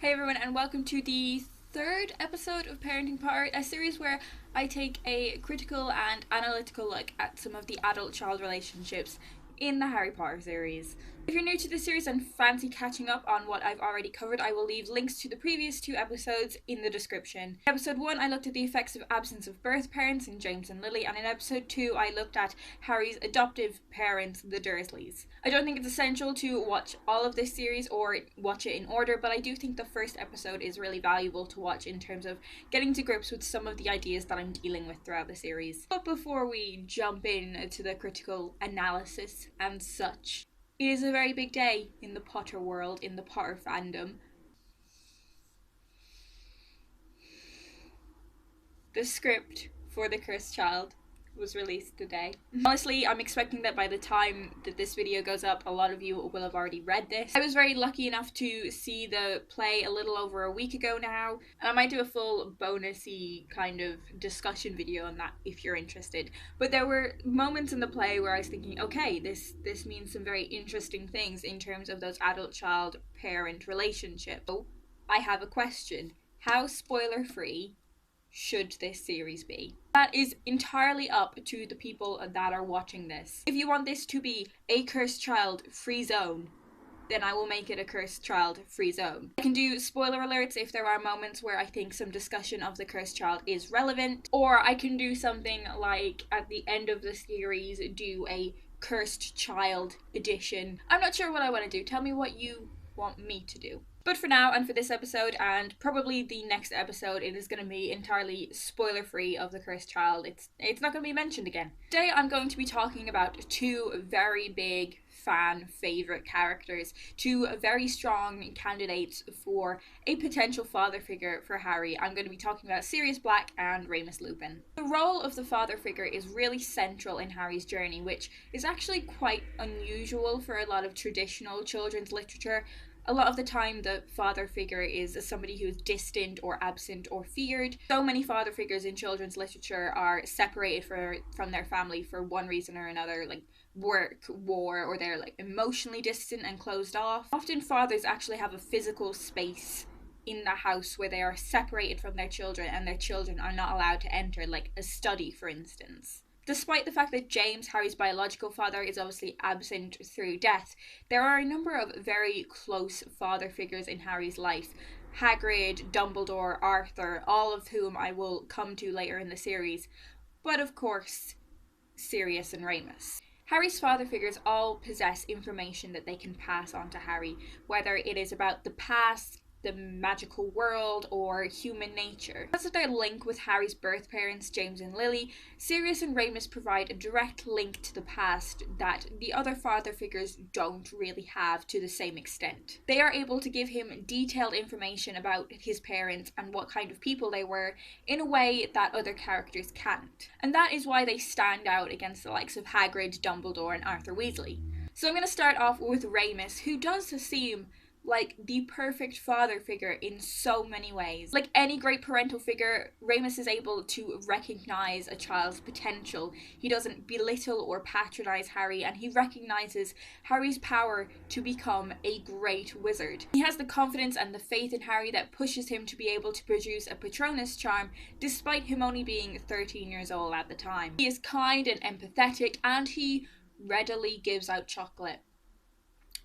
Hey everyone, and welcome to the third episode of Parenting Power, a series where I take a critical and analytical look at some of the adult-child relationships in the Harry Potter series. If you're new to this series and fancy catching up on what I've already covered, I will leave links to the previous two episodes in the description. In episode 1, I looked at the effects of absence of birth parents in James and Lily, and in episode 2, I looked at Harry's adoptive parents, the Dursleys. I don't think it's essential to watch all of this series or watch it in order, but I do think the first episode is really valuable to watch in terms of getting to grips with some of the ideas that I'm dealing with throughout the series. But before we jump in to the critical analysis and such, it is a very big day in the Potter world, in the Potter fandom. The script for The Cursed Child was released today. Honestly, I'm expecting that by the time that this video goes up, a lot of you will have already read this. I was very lucky enough to see the play a little over a week ago now, and I might do a full bonusy kind of discussion video on that if you're interested. But there were moments in the play where I was thinking, okay, this means some very interesting things in terms of those adult-child parent relationships. So I have a question. How spoiler-free should this series be? That is entirely up to the people that are watching this. If you want this to be a Cursed Child free zone, then I will make it a Cursed Child free zone. I can do spoiler alerts if there are moments where I think some discussion of the Cursed Child is relevant, or I can do something like at the end of the series do a Cursed Child edition. I'm not sure what I want to do. Tell me what you want me to do. But for now, and for this episode, and probably the next episode, it is going to be entirely spoiler-free of The Cursed Child. It's not going to be mentioned again. Today I'm going to be talking about two very big fan favourite characters, two very strong candidates for a potential father figure for Harry. I'm going to be talking about Sirius Black and Remus Lupin. The role of the father figure is really central in Harry's journey, which is actually quite unusual for a lot of traditional children's literature. A lot of the time, the father figure is somebody who is distant or absent or feared. So many father figures in children's literature are separated from their family for one reason or another, like work, war, or they're like emotionally distant and closed off. Often fathers actually have a physical space in the house where they are separated from their children and their children are not allowed to enter, like a study, for instance. Despite the fact that James, Harry's biological father, is obviously absent through death, there are a number of very close father figures in Harry's life. Hagrid, Dumbledore, Arthur, all of whom I will come to later in the series. But of course, Sirius and Remus. Harry's father figures all possess information that they can pass on to Harry, whether it is about the past, the magical world, or human nature. Because of their link with Harry's birth parents, James and Lily, Sirius and Remus provide a direct link to the past that the other father figures don't really have to the same extent. They are able to give him detailed information about his parents and what kind of people they were in a way that other characters can't. And that is why they stand out against the likes of Hagrid, Dumbledore, and Arthur Weasley. So I'm going to start off with Remus, who does seem like the perfect father figure in so many ways. Like any great parental figure, Remus is able to recognize a child's potential. He doesn't belittle or patronize Harry, and he recognizes Harry's power to become a great wizard. He has the confidence and the faith in Harry that pushes him to be able to produce a Patronus charm despite him only being 13 years old at the time. He is kind and empathetic, and he readily gives out chocolate.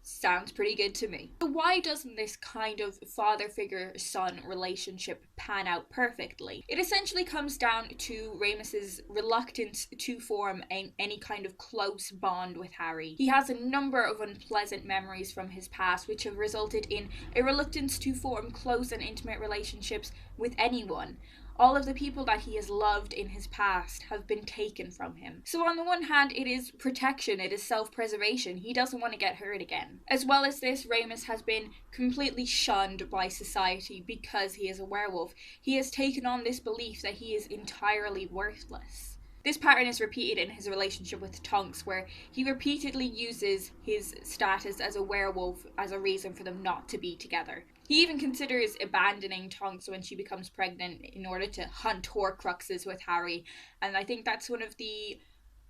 Sounds pretty good to me. So why doesn't this kind of father figure-son relationship pan out perfectly? It essentially comes down to Remus's reluctance to form any kind of close bond with Harry. He has a number of unpleasant memories from his past which have resulted in a reluctance to form close and intimate relationships with anyone. All of the people that he has loved in his past have been taken from him. So on the one hand, it is protection, it is self-preservation. He doesn't want to get hurt again. As well as this, Remus has been completely shunned by society because he is a werewolf. He has taken on this belief that he is entirely worthless. This pattern is repeated in his relationship with Tonks, where he repeatedly uses his status as a werewolf as a reason for them not to be together. He even considers abandoning Tonks when she becomes pregnant in order to hunt Horcruxes with Harry, and I think that's one of the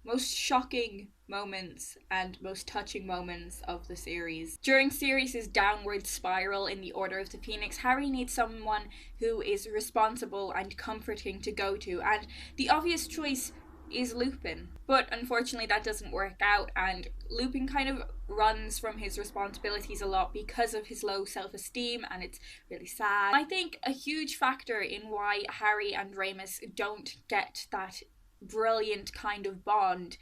most shocking moments and most touching moments of the series. During Sirius's downward spiral in the Order of the Phoenix, Harry needs someone who is responsible and comforting to go to, and the obvious choice is Lupin. But unfortunately that doesn't work out, and Lupin kind of runs from his responsibilities a lot because of his low self-esteem, and it's really sad. I think a huge factor in why Harry and Remus don't get that brilliant kind of bond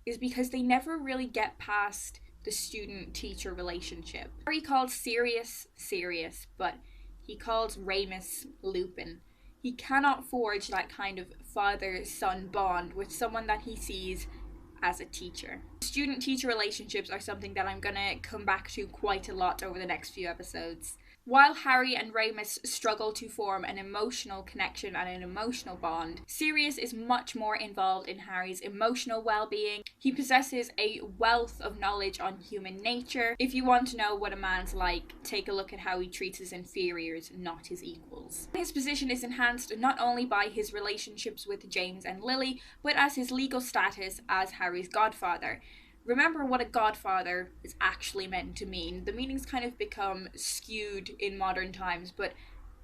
is because they never really get past the student-teacher relationship. Harry calls Sirius Sirius, but he calls Remus Lupin. He cannot forge that kind of father-son bond with someone that he sees as a teacher. Student-teacher relationships are something that I'm gonna come back to quite a lot over the next few episodes. While Harry and Remus struggle to form an emotional connection and an emotional bond, Sirius is much more involved in Harry's emotional well-being. He possesses a wealth of knowledge on human nature. If you want to know what a man's like, take a look at how he treats his inferiors, not his equals. His position is enhanced not only by his relationships with James and Lily, but as his legal status as Harry's godfather. Remember what a godfather is actually meant to mean. The meanings kind of become skewed in modern times, but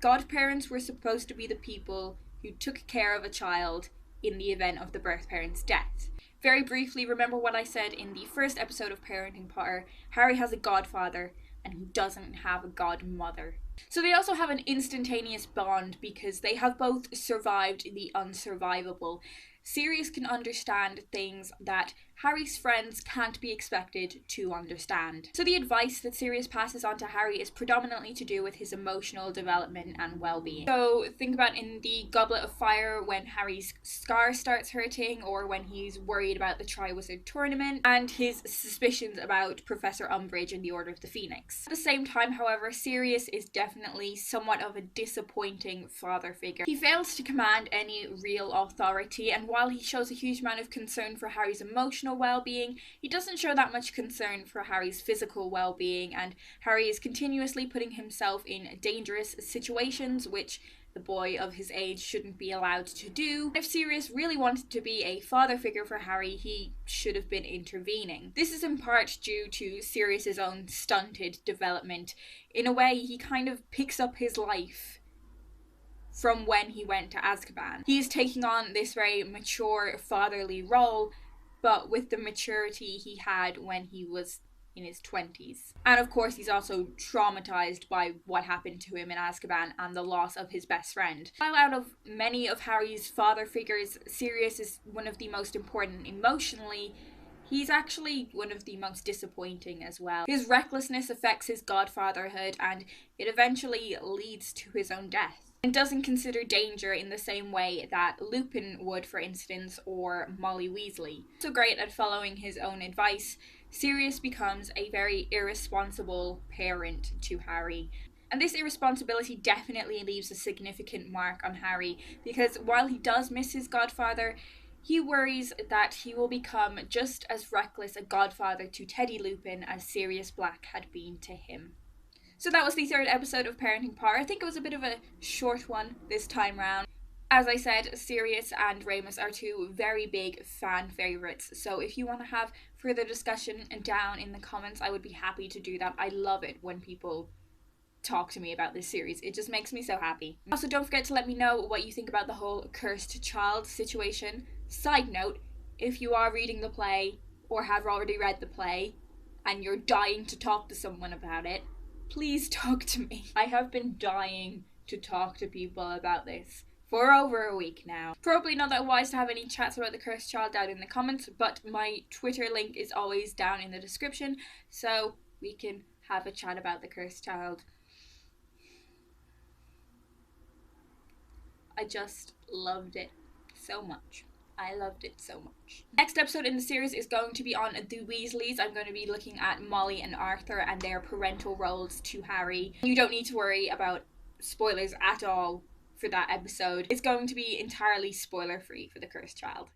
godparents were supposed to be the people who took care of a child in the event of the birth parent's death. Very briefly, remember what I said in the first episode of Parenting Potter: Harry has a godfather and he doesn't have a godmother. So they also have an instantaneous bond because they have both survived the unsurvivable. Sirius can understand things that Harry's friends can't be expected to understand. So the advice that Sirius passes on to Harry is predominantly to do with his emotional development and well-being. So think about in the Goblet of Fire when Harry's scar starts hurting, or when he's worried about the Triwizard Tournament, and his suspicions about Professor Umbridge and the Order of the Phoenix. At the same time, however, Sirius is definitely somewhat of a disappointing father figure. He fails to command any real authority, and while he shows a huge amount of concern for Harry's emotional well-being, he doesn't show that much concern for Harry's physical well-being, and Harry is continuously putting himself in dangerous situations, which the boy of his age shouldn't be allowed to do. If Sirius really wanted to be a father figure for Harry, he should have been intervening. This is in part due to Sirius's own stunted development. In a way, he kind of picks up his life from when he went to Azkaban. He's taking on this very mature fatherly role, but with the maturity he had when he was in his 20s. And of course he's also traumatized by what happened to him in Azkaban and the loss of his best friend. While out of many of Harry's father figures, Sirius is one of the most important emotionally, he's actually one of the most disappointing as well. His recklessness affects his godfatherhood, and it eventually leads to his own death. And doesn't consider danger in the same way that Lupin would, for instance, or Molly Weasley. So great at following his own advice, Sirius becomes a very irresponsible parent to Harry. And this irresponsibility definitely leaves a significant mark on Harry, because while he does miss his godfather, he worries that he will become just as reckless a godfather to Teddy Lupin as Sirius Black had been to him. So that was the third episode of Parenting Potter. I think it was a bit of a short one this time round. As I said, Sirius and Remus are two very big fan favourites, so if you want to have further discussion down in the comments, I would be happy to do that. I love it when people talk to me about this series. It just makes me so happy. Also, don't forget to let me know what you think about the whole cursed child situation. Side note, if you are reading the play or have already read the play and you're dying to talk to someone about it, please talk to me. I have been dying to talk to people about this for over a week now. Probably not that wise to have any chats about the cursed child down in the comments, but my Twitter link is always down in the description, so we can have a chat about the cursed child. I just loved it so much. I loved it so much. Next episode in the series is going to be on the Weasleys. I'm going to be looking at Molly and Arthur and their parental roles to Harry. You don't need to worry about spoilers at all for that episode. It's going to be entirely spoiler free for the cursed child.